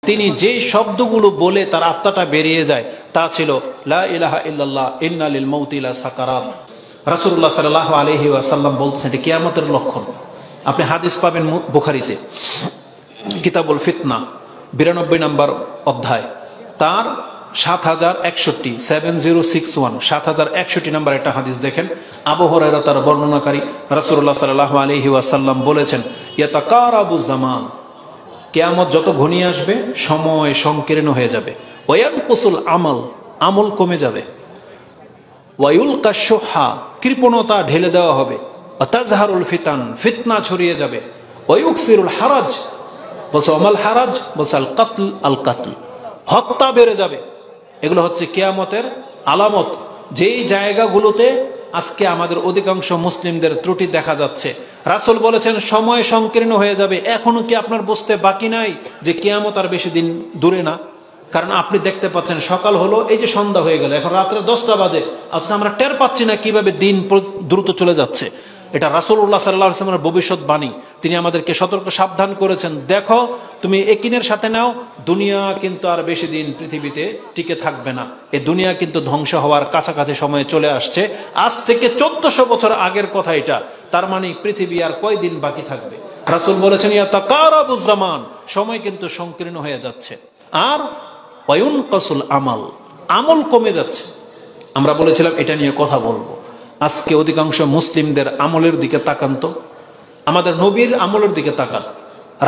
তিনি যে শব্দগুলো বলে তার আত্মাটা বেরিয়ে যায় তা ছিল লা ইলাহা ইল্লাল্লাহ ইন্না লিল মাউতি লা সাকারাত। রাসূলুল্লাহ সাল্লাল্লাহু আলাইহি ওয়াসাল্লাম বলতেছেন এটা কিয়ামতের লক্ষণ। আপনি হাদিস পাবেন বুখারীতে, কিতাবুল ফিতনা 92 নম্বর অধ্যায়, তার 7061 7061 নম্বর একটা হাদিস দেখেন। আবু হুরায়রা তার বর্ণনাকারী, রাসূলুল্লাহ সাল্লাল্লাহু আলাইহি ওয়াসাল্লাম বলেছেন ইয়াতাকারাবু জামান, কিয়ামত যত ঘনিয়ে আসবে সময় সংকীর্ণ হয়ে যাবে। ওয়ায়ানকুসুল আমাল, আমল কমে যাবে। ওয়ায়ুলকা শুহা, কৃপণতা ঢেলে দেওয়া হবে। ওয়াতাজহারুল ফিতান, ফিতনা ছড়িয়ে যাবে। ওয়ায়ুকসিরুল হারাজ, বলছে অমাল হারাজ, বলছে আল কাতল, আল কাতল, হত্যা বেড়ে যাবে। এগুলো হচ্ছে কিয়ামতের আলামত। যেই জায়গাগুলোতে আজকে আমাদের অধিকাংশ মুসলিমদের ত্রুটি দেখা যাচ্ছে, রাসূল বলেছেন সময় সংকীর্ণ হয়ে যাবে। এখনো কি আপনার বুঝতে বাকি নাই যে কিয়ামত আর বেশি দিন দূরে না? কারণ আপনি দেখতে পাচ্ছেন সকাল হলো, এই যে সন্ধ্যা হয়ে গেল, এখন রাত্রে 10টা বাজে, অথচ আমরা টের পাচ্ছি না কিভাবে দিন দ্রুত চলে যাচ্ছে। এটা রাসূলুল্লাহ সাল্লাল্লাহু আলাইহি ওয়াসাল্লামের ভবিষ্যৎবাণী। তিনি আমাদেরকে সতর্ক সাবধান করেছেন, দেখো তুমি একিনের সাথে নাও, দুনিয়া কিন্তু আর বেশি দিন পৃথিবীতে টিকে থাকবে না। এই দুনিয়া কিন্তু ধ্বংস হওয়ার কাছাকাছি সময়ে চলে আসছে। আজ থেকে 1400 বছর আগের কথা এটা। তার মানে পৃথিবী আর কয়দিন বাকি থাকবে? রাসূল বলেছেন ইয়াতাকারাবুজ জামান, সময় কিন্তু সংকীর্ণ হয়ে যাচ্ছে। আর ওয়ায়ুনকাসুল আমাল, আমল কমে যাচ্ছে। আমরা বলেছিলাম এটা নিয়ে কথা বলবো। আজকে অধিকাংশ মুসলিমদের আমলের দিকে তাকান তো, আমাদের নবীর আমলের দিকে তাকান।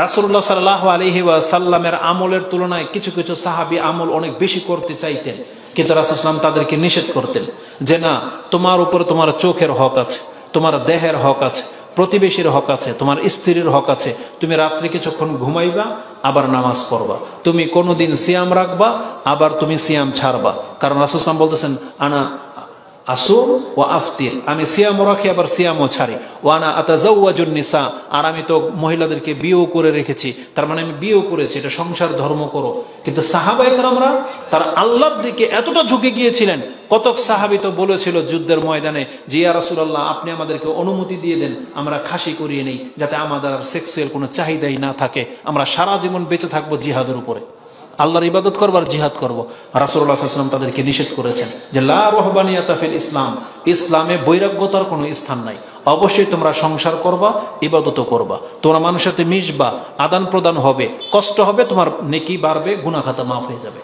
রাসূলুল্লাহ সাল্লাল্লাহু আলাইহি ওয়াসাল্লামের আমলের তুলনায় কিছু কিছু সাহাবী আমল অনেক বেশি করতে চাইতেন, কিন্তু রাসূল সাল্লাল্লাহু আলাইহি ওয়াসাল্লাম তাদেরকে নিষেধ করতেন যে না, তোমার উপর তোমার চোখের হক আছে, তোমার দেহের হক আছে, প্রতিবেশীর হক আছে, তোমার স্ত্রীর হক আছে। তুমি রাত্রে কিছুক্ষণ ঘুমাইবা, আবার নামাজ পড়বা। তুমি কোনোদিন সিয়াম রাখবা, আবার তুমি সিয়াম ছাড়বা। কারণ রাসূল সাল্লাল্লাহু আলাইহি ওয়াসাল্লাম বলতেছেন আনা আসুম ও আফতির, আমি সিয়ামও রাখি আবার সিয়ামও ছাড়ি। ওয়ানা আতাজাওয়াজুন নিসা, আর আমি তো মহিলাদেরকে বিয়েও করে রেখেছি, তার মানে আমি বিয়েও করেছি, এটা সংসার ধর্ম করো। কিন্তু সাহাবায়ে কেরামরা তার আল্লাহর দিকে এতটা ঝুঁকে গিয়েছিলেন, কতক সাহাবী তো বলেছিল যুদ্ধের ময়দানে যে ইয়া রাসূলুল্লাহ আপনি আমাদেরকে অনুমতি দিয়ে দেন, আমরা খাসি করিয়ে নেই, যাতে আমাদের আর সেক্সুয়াল কোনো চাহিদাই না থাকে, আমরা সারা জীবন বেঁচে থাকবো জিহাদের উপরে, আল্লাহর ইবাদত করবো আর জিহাদ করবো। রাসূলুল্লাহ সাল্লাল্লাহু আলাইহি ওয়াসাল্লাম তাদেরকে নিষেধ করেছেন যে লা রহবানিয়াতা ফিল ইসলাম, ইসলামে বৈরাগ্যতার কোনো স্থান নাই। অবশ্যই তোমরা সংসার করবা, ইবাদতও করবা, তোমরা মানুষের সাথে মিশবা, আদান প্রদান হবে, কষ্ট হবে, তোমার নেকি বাড়বে, গুনাহ খাতা মাফ হয়ে যাবে।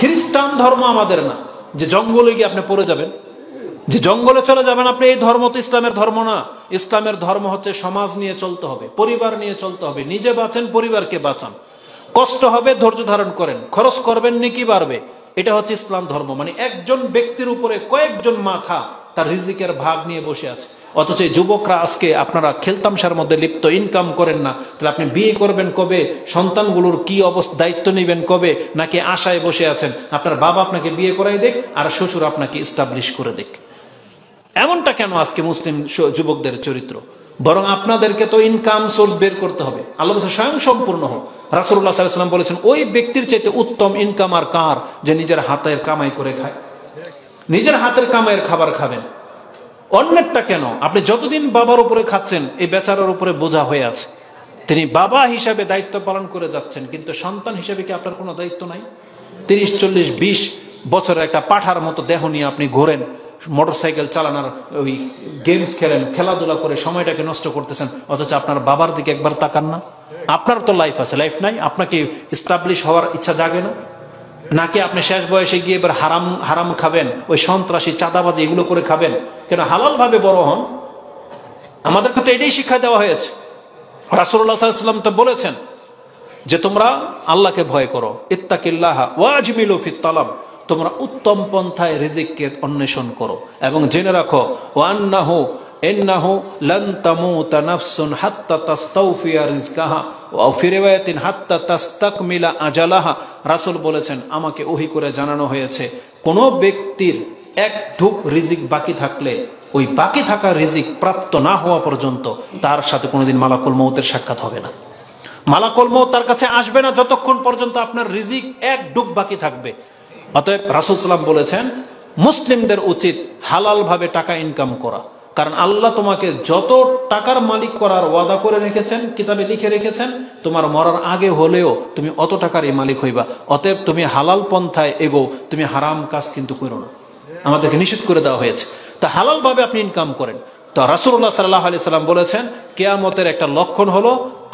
খ্রিস্টান ধর্ম আমাদের না যে জঙ্গলে গিয়ে আপনি পড়ে যাবেন, যে জঙ্গলে চলে যাবেন আপনি, এই ধর্ম তো ইসলামের ধর্ম না। ইসলামের ধর্ম হচ্ছে সমাজ নিয়ে চলতে হবে, পরিবার নিয়ে চলতে হবে, নিজে বাঁচেন, পরিবারকে বাঁচান, কষ্ট হবে ধৈর্য ধারণ করেন, খরচ করবেন, নেকি বাড়বে। এটা হচ্ছে ইসলাম ধর্ম। মানে একজন ব্যক্তির উপরে কয়েকজন মাথা তার রিজিকের ভাগ নিয়ে বসে আছে। অথচ এই যুবকরা আজকে আপনারা খেলতামশার মধ্যে লিপ্ত, ইনকাম করেন না, তাহলে আপনি বিয়ে করবেন কবে? সন্তানগুলোর কি অবস্থা, দায়িত্ব নেবেন কবে? নাকি আশায় বসে আছেন আপনার বাবা আপনাকে বিয়ে করাই দেখ আর শ্বশুর আপনাকে ইস্টাবলিশ করে দেখ? এমনটা কেন আজকে মুসলিম যুবকদের চরিত্র? বরং আপনাদেরকে তো ইনকাম সোর্স বের করতে হবে। আল্লাহ বলেছেন স্বয়ং সম্পূর্ণ হোক। রাসূলুল্লাহ সাল্লাল্লাহু আলাইহি ওয়াসাল্লাম বলেছেন ওই ব্যক্তির চাইতে উত্তম ইনকাম আর কার, যে নিজের হাতের কামাই করে খায়, নিজের হাতের কামাইয়ের খাবার খাবেন। অন্যেরটা কেন? আপনি যতদিন বাবার উপরে খাচ্ছেন, এই বেচারার উপরে বোঝা হয়ে আছে। তিনি বাবা হিসাবে দায়িত্ব পালন করে যাচ্ছেন, কিন্তু সন্তান হিসেবে কি আপনার কোনো দায়িত্ব নাই? 30, 40, 20 বছরের একটা পাঠার মতো দেহ নিয়ে আপনি ঘোরেন, মোটরসাইকেল চালানোর, ওই গেমস খেলেন, খেলাধুলা করে সময়টাকে নষ্ট করতেছেন, অথচ আপনার বাবার দিকে একবার তাকান না। আপনার তো লাইফ আছে, লাইফ নাই? আপনাকে এস্টাবলিশ হওয়ার ইচ্ছা জাগে না? নাকি আপনি শেষ বয়সে গিয়ে এবার হারাম হারাম খাবেন, ওই সন্ত্রাসী চাঁদাবাজি এগুলো করে খাবেন? কেন, হালাল ভাবে বড় হন। আমাদেরকে তো এটাই শিক্ষা দেওয়া হয়েছে। রাসূলুল্লাহ সাল্লাল্লাহু আলাইহি ওয়াসাল্লাম তো বলেছেন যে তোমরা আল্লাহকে ভয় করো, ইত্তাকিল্লাহ ওয়াজমিলু ফিত তালাব, তোমরা উত্তম পন্থায় রিজিককে অন্বেষণ করো, এবং জেনে রাখো ওয়ান্নাহু ইন্নাহু লান তামুতা নাফসুন হাত্তা তাস্তাওফিয়া রিজকাহা ওয়া ফি রিওয়ায়াতিন হাত্তা তাস্তাকমিলা আজালাহা। রাসূল বলেছেন আমাকে ওহী করে জানানো হয়েছে কোন ব্যক্তির এক ঢুক রিজিক বাকি থাকলে, ওই বাকি থাকা রিজিক প্রাপ্ত না হওয়া পর্যন্ত তার সাথে কোনোদিন মালাকুল মউতের সাক্ষাৎ হবে না। মালাকুল মউত তার কাছে আসবে না যতক্ষণ পর্যন্ত আপনার রিজিক এক ঢুক বাকি থাকবে। অতএব রাসূল সাল্লাল্লাহু আলাইহি ওয়াসাল্লাম বলেছেন মুসলিমদের উচিত হালাল ভাবে টাকা ইনকাম করা, কারণ আল্লাহ তোমাকে যত টাকার মালিক করার ওয়াদা করে রেখেছেন, কিতাবে লিখে রেখেছেন, তোমার মরার আগে হলেও তুমি অত টাকার এই মালিক হইবা। অতএব তুমি হালাল পন্থায় এগো, তুমি হারাম কাজ কিন্তু করো না। আমাদেরকে নিষেধ করে দেওয়া হয়েছে। তা হালাল ভাবে আপনি ইনকাম করেন। তো রাসূলুল্লাহ সাল্লাল্লাহু আলাইহি সাল্লাম বলেছেন কিয়ামতের একটা লক্ষণ হলো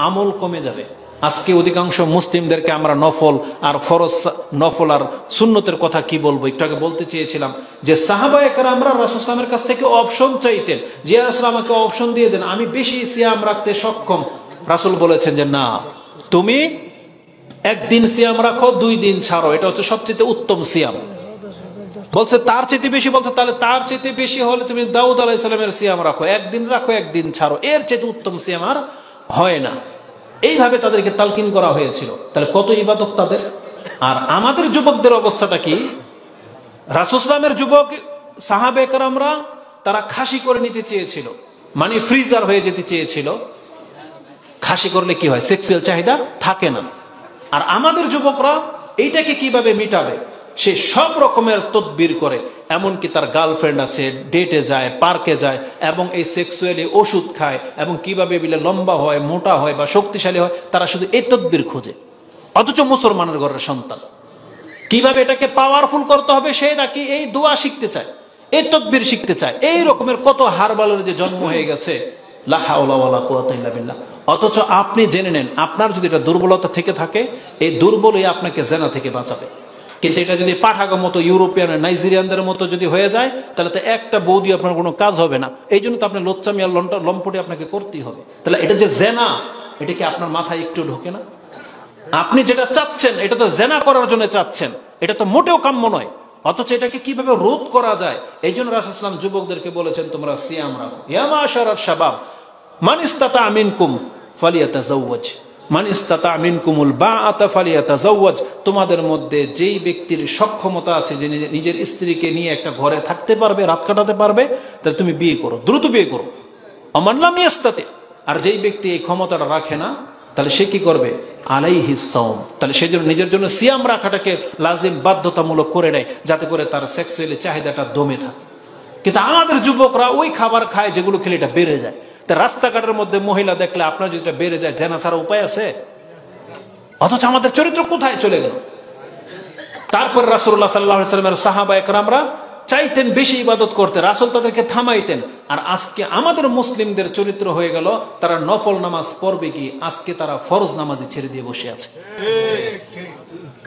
আমল কমে যাবে। আজকে অধিকাংশ মুসলিমদেরকে আমরা নফল আর ফরজ, নফল আর সুন্নতের কথা কি বলবো, একটু আগে বলতে চেয়েছিলাম যে সাহাবায়ে কেরামরা রাসূল সাল্লাল্লাহু কাছ থেকে অপশন চাইতেন, যে রাসূল আমাকে অপশন দিয়ে দেন, আমি বেশি সিয়াম রাখতে সক্ষম। রাসূল বলেছেন যে না, তুমি একদিন সিয়াম রাখো, 2 দিন ছাড়ো, এটা হচ্ছে সবচেয়ে উত্তম সিয়াম। বলছে তার চাইতে বেশি, বলতে তাহলে তার চাইতে বেশি হলে তুমি দাউদ আলাইহিস সালামের সিয়াম রাখো, একদিন রাখো, একদিন ছাড়ো, এর চাইতে উত্তম সিয়াম আর হয় না। এইভাবে তাদেরকে তালকিন করা হয়েছিল। তাহলে কত ইবাদত তাদের। আর আমাদের যুবকদের অবস্থাটা কি? রাসূল সাল্লামের যুবক সাহাবে কেরামরা তারা খাসি করে নিতে চেয়েছিল, মানে ফ্রিজার হয়ে যেতে চেয়েছিল। খাসি করলে কি হয়? সেক্সুয়াল চাহিদা থাকে না। আর আমাদের যুবকরা এইটাকে কিভাবে মিটাবে সে সব রকমের তদবির করে, এমনকি তার গার্লফ্রেন্ড আছে, ডেটে যায়, পার্কে যায় এবং এই সেক্সুয়ালি ওষুধ খায়, এবং কিভাবে বিলে লম্বা হয়, মোটা হয় বা শক্তিশালী হয়, তারা শুধু এই তদবির খোঁজে। অথচ মুসলমানের ঘরের সন্তান কিভাবে এটাকে পাওয়ারফুল করতে হবে সে নাকি এই দোয়া শিখতে চায়, এই তদবির শিখতে চায়। এই রকমের কত হারবালের যে জন্ম হয়ে গেছে, লা হাওলা ওয়ালা কুওয়াতা ইল্লা বিল্লাহ। অথচ আপনি জেনে নেন, আপনার যদি এটা দুর্বলতা থেকে থাকে, এই দুর্বলই আপনাকে জেনা থেকে বাঁচাবে। কিন্তু এটা যদি পাঠাগো মতো ইউরোপিয়ান নাইজেরিয়ানদের মতো যদি হয়ে যায়, তাহলে তো একটা বৌদি আপনার কোনো কাজ হবে না। এই জন্য তো আপনি লোচ্চামি আর লম্পটে আপনাকে করতেই হবে। তাহলে এটা যে জেনা, এটা কি আপনার মাথায় একটু ঢোকে না? আপনি যেটা চাচ্ছেন এটা তো জেনা করার জন্য চাচ্ছেন, এটা তো মোটেও কাম্য নয়। অথচ এটাকে কিভাবে রোধ করা যায়, এই জন্য রাসূল সাল্লাল্লাহু আলাইহি ওয়াসাল্লাম যুবকদেরকে বলেছেন তোমরা সিয়াম রাখো। ইয়া মাশারাশ শাবাব মান ইসতাতা মিনকুম ফালিয়াতাজাওয়াজ, মান ইসতাতা মিনকুমুল বাআতা ফালিয়াতাজাওয়াজ। তোমাদের মধ্যে যেই ব্যক্তির সক্ষমতা আছে যে নিজের স্ত্রীকে নিয়ে একটা ঘরে থাকতে পারবে, রাত কাটাতে পারবে, তাহলে তুমি বিয়ে করো, দ্রুত বিয়ে করো। আমান লাম ইয়াস্তাতি, আর যেই ব্যক্তি এই ক্ষমতাটা রাখে না, তাহলে সে কি করবে? আলাইহিস সাওম, তাহলে সে যেন নিজের জন্য সিয়াম রাখাটাকে লাজিম বাধ্যতামূলক করে নেয়, যাতে করে তার সেক্সুয়ালি চাহিদাটা দমে থাকে। কিন্তু আমাদের যুবকরা ওই খাবার খায় যেগুলো খেলে এটা বেড়ে যায়। তা রাস্তাঘাটের মধ্যে মহিলা দেখলে আপনার যদি বেড়ে যায়, জেনা ছাড়া উপায় আছে? অথচ আমাদের চরিত্র কোথায় চলে গেল? তারপর রাসূলুল্লাহ সাল্লাল্লাহু আলাইহি ওয়াসাল্লামের সাহাবায়ে কেরামরা চাইতেন বেশি ইবাদত করতে, রাসূল তাদেরকে থামাইতেন। আর আজকে আমাদের মুসলিমদের চরিত্র হয়ে গেল তারা নফল নামাজ পড়বে কি, আজকে তারা ফরজ নামাজই ছেড়ে দিয়ে বসে আছে।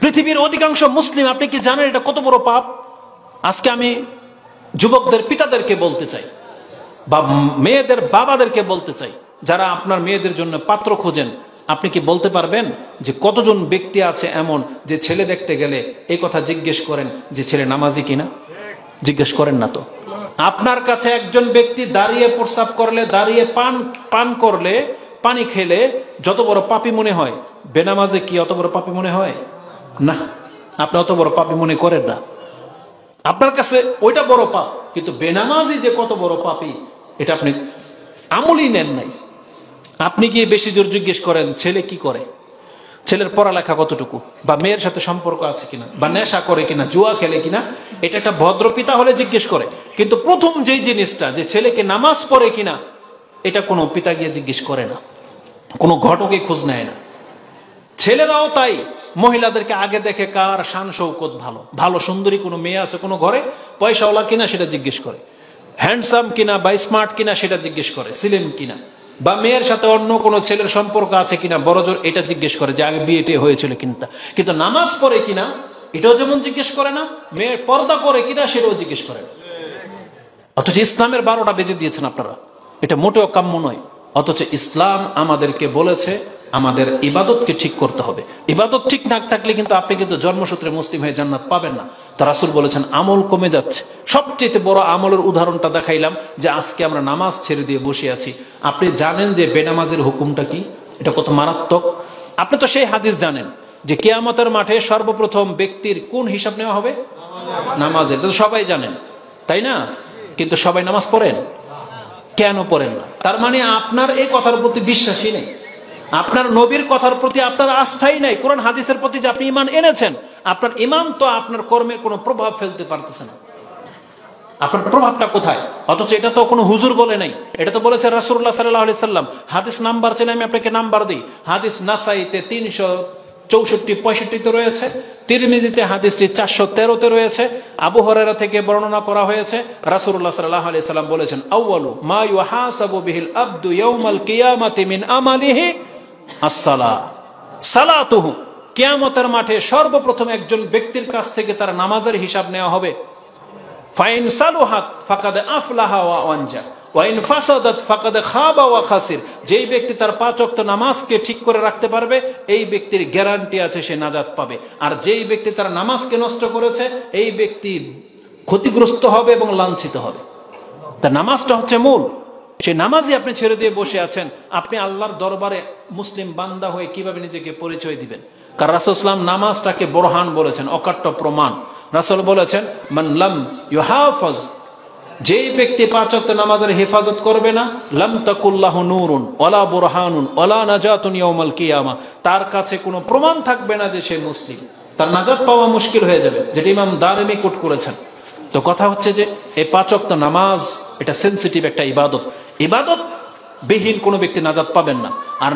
পৃথিবীর অধিকাংশ মুসলিম, আপনি কি জানেন এটা কত বড় পাপ? আজকে আমি যুবকদের পিতাদেরকে বলতে চাই, বা মেয়েদের বাবাদেরকে বলতে চাই, যারা আপনার মেয়েদের জন্য পাত্র খোঁজেন, আপনি কি বলতে পারবেন যে কতজন ব্যক্তি আছে এমন যে ছেলে দেখতে গেলে এই কথা জিজ্ঞেস করেন যে ছেলে নামাজি কিনা? জিজ্ঞেস করেন না তো। আপনার কাছে একজন ব্যক্তি দাঁড়িয়ে প্রস্রাব করলে, দাঁড়িয়ে পান করলে, পানি খেলে যত বড় পাপী মনে হয়, বেনামাজে কি অত বড় পাপী মনে হয়? না, আপনি অত বড় পাপী মনে করেন না। আপনার কাছে ওইটা বড় পাপ, কিন্তু বেনামাজি যে কত বড় পাপী এটা আপনি আমলই নেন নাই। আপনি গিয়ে বেশি জোর জিজ্ঞেস করেন ছেলে কি করে, ছেলের পড়ালেখা কতটুকু, বা মেয়ের সাথে সম্পর্ক আছে কিনা, বা নেশা করে কিনা, জুয়া খেলে কিনা, এটা একটা ভদ্র পিতা হলে জিজ্ঞেস করে। কিন্তু প্রথম যেই জিনিসটা, যে ছেলেকে নামাজ পড়ে কিনা, এটা কোনো পিতা গিয়ে জিজ্ঞেস করে না, কোনো ঘটকে খোঁজ নেয় না। ছেলেরাও তাই, মহিলাদেরকে আগে দেখে কার শান শৌকত ভালো, ভালো সুন্দরী কোনো মেয়ে আছে কোনো ঘরে, পয়সাওয়ালা কিনা সেটা জিজ্ঞেস করে, হ্যান্ডসাম কিনা বা স্মার্ট কিনা সেটা জিজ্ঞেস করে, সিলিম কিনা, বা মেয়ের সাথে অন্য কোনো ছেলের সম্পর্ক আছে কিনা বড়জোর এটা জিজ্ঞেস করে যে আগে বিয়েটে হয়েছিল কিনা। কিন্তু নামাজ পড়ে কিনা এটাও যেমন জিজ্ঞেস করে না, মেয়ের পর্দা করে কিনা সেটাও জিজ্ঞেস করে না। অথচ ইসলামের 12টা বেজে দিয়েছেন আপনারা, এটা মোটেও কাম্য নয়। অথচ ইসলাম আমাদেরকে বলেছে আমাদের ইবাদতকে ঠিক করতে হবে। ইবাদত ঠিক না থাকলে কিন্তু আপনি কিন্তু জন্মসূত্রে মুসলিম হয়ে জান্নাত পাবেন না। তা রাসূল বলেছেন আমল কমে যাচ্ছে। সবচেয়ে বড় আমলের উদাহরণটা দেখাইলাম যে আজকে আমরা নামাজ ছেড়ে দিয়ে বসে আছি। আপনি জানেন যে বেনামাজের হুকুমটা কি, এটা কত মারাত্মক। আপনি তো সেই হাদিস জানেন যে কিয়ামতের মাঠে সর্বপ্রথম ব্যক্তির কোন হিসাব নেওয়া হবে? নামাজের। তো সবাই জানেন, তাই না? কিন্তু সবাই নামাজ পড়েন? কেন পড়েন না? তার মানে আপনার এই কথার প্রতি বিশ্বাসই নেই, আপনার নবীর কথার প্রতি আপনার আস্থাই নাই। কোরআন হাদিসের প্রতি যে আপনি ঈমান এনেছেন, আপনার ঈমান তো আপনার কর্মের কোনো প্রভাব ফেলতে পারতেছে না। আপনার প্রভাবটা কোথায়? অথচ এটা তো কোনো হুজুর বলে নাই, এটা তো বলেছে রাসূলুল্লাহ সাল্লাল্লাহু আলাইহি সাল্লাম। হাদিস নাম্বার চেনে আমি আপনাকে নাম্বার দিই। হাদিস নাসাইতে 364-65 রয়েছে, তিরমিজিতে হাদিসটি 413 রয়েছে। আবু হুরায়রা থেকে বর্ণনা করা হয়েছে, রাসূলুল্লাহ সাল্লাল্লাহু আলাইহি সাল্লাম বলেছেন, আউয়ালু মা ইউহাসাবু বিহিল আবদু ইয়াউমাল কিয়ামাতি মিন আমালিহি as-সালাহ, সালাতুহু। কিয়ামতের মাঠে সর্বপ্রথম একজন ব্যক্তির কাছ থেকে তার নামাজের হিসাব নেওয়া হবে। ফাইন সালুহাত ফাকাদ আফলাহা ওয়া আনজা ওয়া ইন ফাসাদাত ফাকাদ খাবা ওয়া খাসির। যেই ব্যক্তি তার 5 ওয়াক্ত নামাজকে ঠিক করে রাখতে পারবে, এই ব্যক্তির গ্যারান্টি আছে সে নাজাত পাবে। আর যেই ব্যক্তি তার নামাজকে নষ্ট করেছে, এই ব্যক্তি ক্ষতিগ্রস্ত হবে এবং লাঞ্ছিত হবে। তা নামাজটা হচ্ছে মূল। সেই নামাজই আপনি ছেড়ে দিয়ে বসে আছেন, আপনি আল্লাহর দরবারে মুসলিম বান্দা হয়ে কিভাবে নিজেকে পরিচয় দিবেন? কারণ রাসূল সাল্লাল্লাহু আলাইহি ওয়াসাল্লাম নামাজটাকে বোরহান বলেছেন, অকাট্য প্রমাণ। রাসূল বলেছেন, মান লাম ইউহাফাজ, যেই ব্যক্তি 5 ওয়াক্ত নামাজের হেফাজত করবে না, লাম তাকুল্লাহু নূরুন ওয়ালা বুরহানুন ওয়ালা নাজাতুন ইয়াউমাল কিয়ামা, তার কাছে কোনো প্রমাণ থাকবে না যে সে মুসলিম, তার নাজাত পাওয়া মুশকিল হয়ে যাবে, যেটা ইমাম দারিমি কোট করেছেন। তো কথা হচ্ছে যে এই 5 ওয়াক্ত নামাজ এটা সেনসিটিভ একটা ইবাদত, ইবাদত বিহীন কোনো ব্যক্তি নাজাত পাবেন না। আর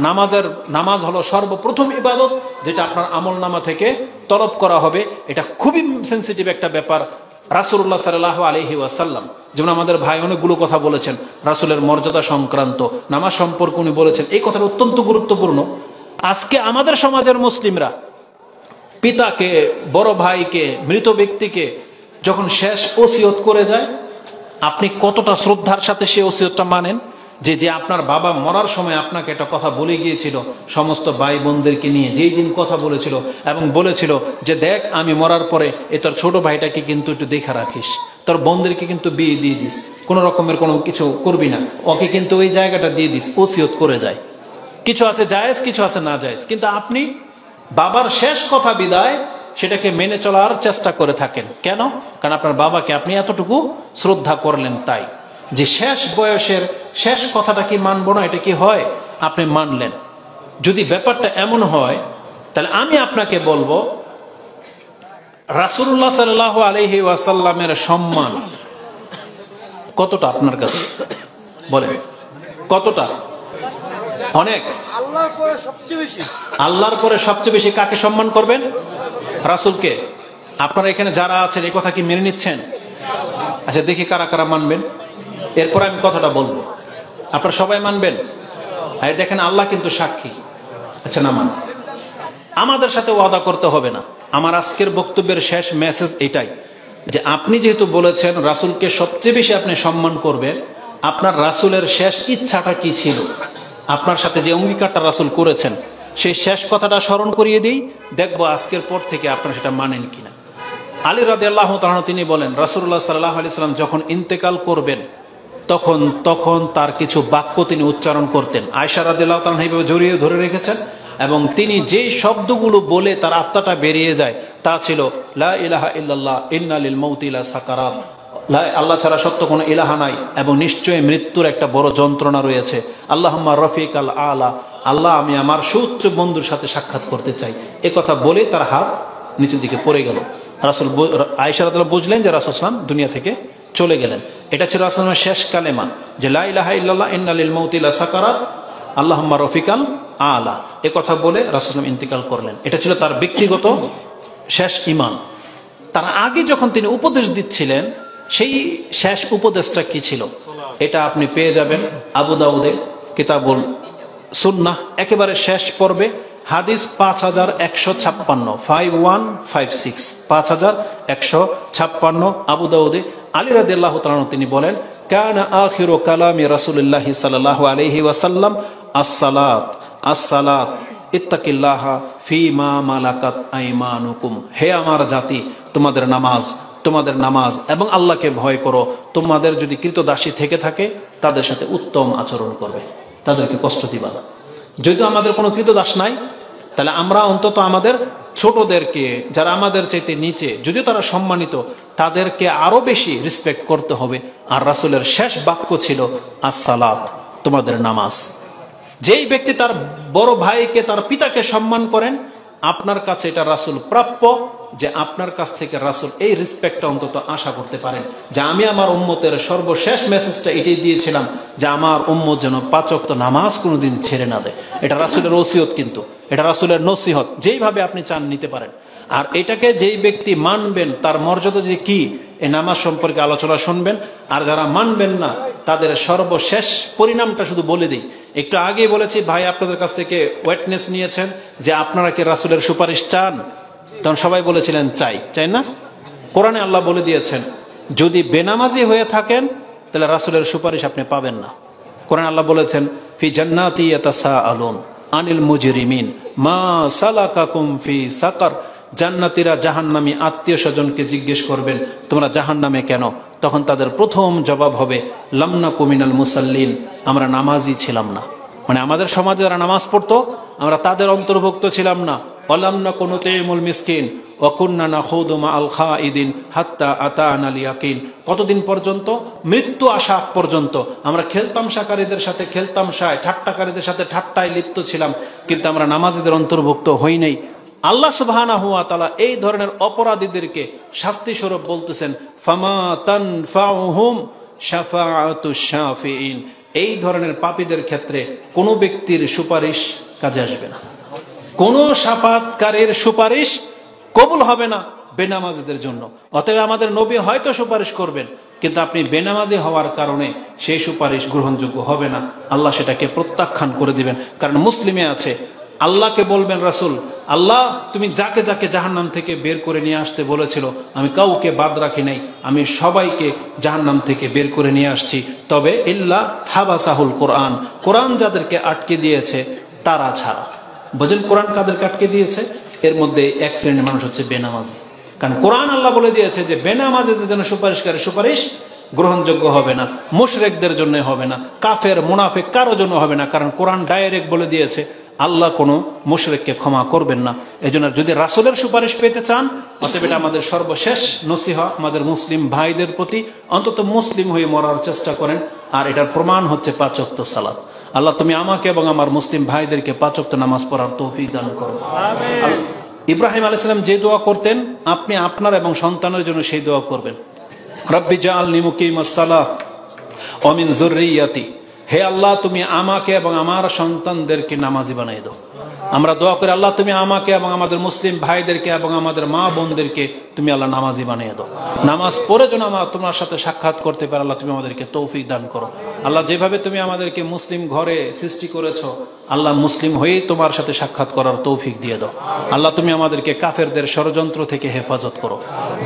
নামাজ হলো সর্বপ্রথম ইবাদত, যেটা আপনার আমলনামা থেকে তলব করা হবে। এটা খুবই সেনসিটিভ একটা ব্যাপার। রাসূলুল্লাহ সাল্লাল্লাহু আলাইহি ওয়াসাল্লাম যেমন আমাদের ভাই অনেকগুলো কথা বলেছেন রাসূলের মর্যাদা সংক্রান্ত, নামাজ সম্পর্কে উনি বলেছেন, এই কথাটা অত্যন্ত গুরুত্বপূর্ণ। আজকে আমাদের সমাজের মুসলিমরা পিতাকে, বড় ভাইকে, মৃত ব্যক্তিকে যখন শেষ ওসিয়ত করে যায়, আপনি কতটা শ্রদ্ধার সাথে সে ওসিয়তটা মানেন? যে আপনার বাবা মরার সময় আপনাকে একটা কথা বলে গিয়েছিল সমস্ত ভাই বোনদেরকে নিয়ে, যেই দিন কথা বলেছিল এবং বলেছিল যে দেখ আমি মরার পরে তোর ছোট ভাইটাকে কিন্তু একটু দেখা রাখিস, তোর বোনদেরকে কিন্তু বিয়ে দিয়ে দিস, কোনো রকমের কোনো কিছু করবি না, ওকে কিন্তু ওই জায়গাটা দিয়ে দিস, ওসিয়ত করে যায়। কিছু আছে জায়েজ, কিছু আছে না জায়েজ, কিন্তু আপনি বাবার শেষ কথা বিদায় সেটাকে মেনে চলার চেষ্টা করে থাকেন। কেন? কারণ আপনার বাবাকে আপনি এতটুকু শ্রদ্ধা করলেন, তাই যে শেষ বয়সের শেষ কথাটা কি মানব না, এটা কি হয়? আপনি মানলেন। যদি ব্যাপারটা এমন হয়, তাহলে আমি আপনাকে বলবো রাসূলুল্লাহ সাল্লাল্লাহু আলাইহি ওয়াসাল্লামের সম্মান কতটা আপনার কাছে? বলেন কতটা? অনেক। আল্লাহর পরে সবচেয়ে বেশি। আল্লাহর পরে সবচেয়ে বেশি কাকে সম্মান করবেন? রাসূলকে। আপনারা এখানে যারা আছেন এই কথা কি মেনে নিচ্ছেন? আচ্ছা দেখি কারা কারা মানবেন, এরপর আমি কথাটা বলবো। আপনারা সবাই মানবেন? দেখেন আল্লাহ কিন্তু সাক্ষী। আচ্ছা না মান, আমাদের সাথে ওয়াদা করতে হবে না। আমার আজকের বক্তব্যের শেষ মেসেজ এটাই যে আপনি যেহেতু বলেছেন রাসূলকে সবচেয়ে বেশি আপনি সম্মান করবেন, আপনার রাসূলের শেষ ইচ্ছাটা কি ছিল? আপনার সাথে যে অঙ্গীকারটা রাসূল করেছেন সেই শেষ কথাটা স্মরণ করিয়ে দিই, দেখবো আজকের পর থেকে আপনারা সেটা মানেন কিনা। আলী রাদিয়াল্লাহু তাআলা তিনি বলেন রাসূলুল্লাহ সাল্লাল্লাহু আলাইহি ওয়াসাল্লাম যখন ইন্তেকাল করবেন তখন তার কিছু বাক্য তিনি উচ্চারণ করতেন। আয়েশা রাদিয়াল্লাহু তাআলা এইভাবে জড়িয়ে ধরে রেখেছেন এবং তিনি যে শব্দগুলো বলে তার আত্মাটা বেরিয়ে যায় তা ছিল লা ইলাহা ইল্লাল্লাহ ইন্না লিল মাউতি লা সাকারাত, আল্লাহ ছাড়া সত্য কোনো ইলাহা নাই এবং নিশ্চয়ই মৃত্যুর একটা বড় যন্ত্রণা রয়েছে। আল্লাহুম্মা রফিকাল আলা, আল্লাহ আমি আমার সুউচ্চ বন্ধুর সাথে সাক্ষাৎ করতে চাই। এ কথা বলে তার হাত নিচের দিকে পড়ে গেল। রাসূল আয়েশা রাদিয়াল্লাহু বুঝলেন যে রাসূল সাল্লাল্লাহু আলাইহি ওয়াসাল্লাম দুনিয়া থেকে চলে গেলেন। এটা ছিল রাসূলের শেষ কালেমা যে লা ইলাহা ইল্লাল্লাহ ইন্না লিল মাউতি লা সাকারাত আল্লাহুম্মা রফিকাল আলা। এ কথা বলে রাসূল সাল্লাল্লাহু আলাইহি ওয়াসাল্লাম ইন্তিকাল করলেন। এটা ছিল তার ব্যক্তিগত শেষ ঈমান। তার আগে যখন তিনি উপদেশ দিচ্ছিলেন সেই শেষ উপদেশটা কি ছিল এটা আপনি পেয়ে যাবেন আবু দাউদে কিতাবুল সুন্নাহ একেবারে শেষ পর্বে হাদিস 5156 5156 5156 আবু দাউদে। আলী রাদিয়াল্লাহু তাআলা তিনি বলেন কানা আখিরু কালামি রাসূলুল্লাহি সাল্লাল্লাহু আলাইহি ওয়াসাল্লাম as-সালাত as-সালাত ইত্তাকিল্লাহা ফীমা মালাকাত আইমানুকুম, হে আমার জাতি তোমাদের নামাজ এবং আল্লাহকে ভয় করো। তোমাদের যদি কৃতদাসী থেকে থাকে তাদের সাথে উত্তম আচরণ করবে, তাদেরকে কষ্ট দিবা না। যদি আমাদের কোনো কৃতদাস নাই তাহলে আমরা অন্তত আমাদের ছোটদেরকে যারা আমাদের চাইতে নিচে যদিও তারা সম্মানিত তাদেরকে আরো বেশি রেসপেক্ট করতে হবে। আর রাসূলের শেষ বাক্য ছিল as-সালাত, তোমাদের নামাজ। যেই ব্যক্তি তার বড় ভাইকে তার পিতাকে সম্মান করেন আপনার কাছে এটা রাসূল প্রাপ্য যে আপনার কাছ থেকে রাসূল এই রেসপেক্টটা অন্তত আশা করতে পারেন যে আমি আমার উম্মতের সর্বশেষ মেসেজটা এটাই দিয়েছিলাম যে আমার উম্মত যেন 5 ওয়াক্ত নামাজ কোনোদিন ছেড়ে না দেয়। এটা রাসূলের ওসিয়ত, কিন্তু এটা রাসূলের নসিহত, যেইভাবে আপনি চান নিতে পারেন। আর এটাকে যেই ব্যক্তি মানবেন তার মর্যাদা যে কি এই নামাজ সম্পর্কে আলোচনা শুনবেন। আর যারা মানবেন না তাদের সর্বশেষ পরিণামটা শুধু বলে দিই। একটু আগেই বলেছি ভাই আপনাদের কাছ থেকে ওয়েটনেস নিয়েছেন যে আপনারা কি রাসূলের সুপারিশ চান, তখন সবাই বলেছিলেন চাই, চাই না? কোরআনে আল্লাহ বলে দিয়েছেন যদি বেনামাজি হয়ে থাকেন তাহলে রাসূলের সুপারিশ আপনি পাবেন না। কোরআনে আল্লাহ বলেছেন ফি জান্নাতি ইয়াতাসাআলুন আনিল মুজরিমিন মা সালাকাকুম ফি সাকার, জান্নাতীরা জাহান্নামী আত্মীয় স্বজনকে জিজ্ঞেস করবেন তোমরা জাহান্নামে কেন? তখন তাদের প্রথম জবাব হবে লাম নাকু মিনাল মুসাল্লিন, আমরা নামাজি ছিলাম না। মানে আমাদের সমাজে যারা নামাজ পড়তো আমরা তাদের অন্তর্ভুক্ত ছিলাম না। ওয়ালাম নাকু নুতিমুল মিসকিন ওয়া কুননা নাখুদু মাআল খাইদিন হাত্তা আতানাল ইয়াকিন। কতদিন পর্যন্ত? মৃত্যু আসা পর্যন্ত আমরা খেলতামশাকারীদের সাথে খেলতামশায়, ঠাট্টাকারীদের সাথে ঠাট্টায় লিপ্ত ছিলাম, কিন্তু আমরা নামাজীদের অন্তর্ভুক্ত হই নাই। আল্লাহ সুবহানাহু ওয়া তাআলা এই ধরনের অপরাধীদেরকে শাস্তি স্বরূপ বলতেছেন ফামা তানফাউহুম শাফাআতুশ শাফিঈন, এই ধরনের পাপীদের ক্ষেত্রে কোনো ব্যক্তির সুপারিশ কাজে আসবে না। কোনো শাফাআতকারীর সুপারিশ কবুল হবে না বেনামাজিদের জন্য। অতএব আমাদের নবী হয়তো সুপারিশ করবেন, কিন্তু আপনি বেনামাজি হওয়ার কারণে সেই সুপারিশ গ্রহণযোগ্য হবে না। আল্লাহ সেটাকে প্রত্যাখ্যান করে দিবেন। কারণ মুসলিমে আছে আল্লাহকে বলবেন রাসূল, আল্লাহ তুমি যাকে যাকে জাহান্নাম থেকে বের করে নিয়ে আসতে বলেছিল আমি কাউকে বাদ রাখি নাই, আমি সবাইকে জাহান্নাম থেকে বের করে নিয়ে আসছি, তবে ইল্লা হাবাসাহুল কোরআন, কোরআন যাদেরকে আটকে দিয়েছে তারা ছাড়া। বুঝেন কোরআন কাদেরকে আটকে দিয়েছে? এর মধ্যে এক শ্রেণীর মানুষ হচ্ছে বেনামাজি। কারণ কোরআন আল্লাহ বলে দিয়েছে যে বেনামাজিদের জন্য সুপারিশকারী সুপারিশ গ্রহণযোগ্য হবে না, মুশরিকদের জন্য হবে না, কাফের মুনাফিক কারো জন্য হবে না। কারণ কোরআন ডাইরেক্ট বলে দিয়েছে আল্লাহ কোনো মুশরিককে ক্ষমা করবেন না। এজন্য যদি রাসূলের সুপারিশ পেতে চান, অতএব এটা আমাদের সর্বশেষ নসিহত আমাদের মুসলিম ভাইদের প্রতি, অন্তত মুসলিম হয়ে মরার চেষ্টা করেন। আর এটার প্রমাণ হচ্ছে 5 ওয়াক্ত সালাত। আল্লাহ তুমি আমাকে এবং আমার মুসলিম ভাইদেরকে 5 ওয়াক্ত নামাজ পড়ার তৌফিক দান করো। আমিন। ইব্রাহিম আলাইহিস সালাম যে দোয়া করতেন আপনি আপনার এবং সন্তানের জন্য সেই দোয়া করবেন, রব্বি জাআলনি মুকিমাস সালাহ ওয়া মিন যুররিয়াতি, হে আল্লাহ তুমি আমাকে এবং আমার সন্তানদেরকে নামাজি বানিয়ে দাও। আমরা দোয়া করি আল্লাহ তুমি আমাকে এবং আমাদের মুসলিম ভাইদেরকে এবং আমাদের মা বোনদেরকে তুমি আল্লাহ নামাজি বানিয়ে দাও। নামাজ পড়ে যেন আমরা তোমার সাথে সাক্ষাৎ করতে পারি, আল্লাহ তুমি আমাদেরকে তৌফিক দান করো। আল্লাহ যেভাবে তুমি আমাদেরকে মুসলিম ঘরে সৃষ্টি করেছো, আল্লাহ মুসলিম হয়েই তোমার সাথে সাক্ষাৎ করার তৌফিক দিয়ে দাও। আল্লাহ তুমি আমাদেরকে কাফেরদের ষড়যন্ত্র থেকে হেফাজত করো।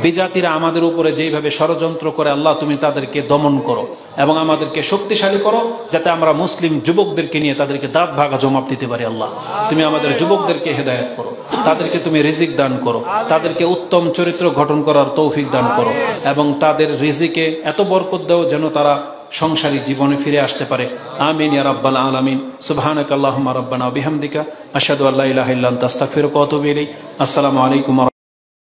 বিজাতিরা আমাদের উপরে যেইভাবে ষড়যন্ত্র করে আল্লাহ তুমি তাদেরকে দমন করো এবং আমাদেরকে শক্তিশালী করো, যাতে আমরা মুসলিম যুবকদেরকে নিয়ে তাদেরকে দাঁত ভাঙা জবাব দিতে পারি। আল্লাহ তুমি আমাদের যুবকদেরকে হেদায়েত করো, তাদেরকে তুমি রিজিক দান করো, তাদেরকে উত্তম চরিত্র গঠন করার তৌফিক দান করো এবং তাদের রিজিকে এত বরকত দাও যেন তারা সংসারী জীবনে ফিরে আসতে পারে। আমিন ইয়া রাব্বাল আলামিন। সুবহানাকাল্লাহুম্মা রাব্বানা ওয়া বিহামদিকা আশহাদু আল্লা ইলাহা ইল্লা আনতা আস্তাগফিরুকা ওয়া আতুবু ইলাইক। আসসালামু আলাইকুম।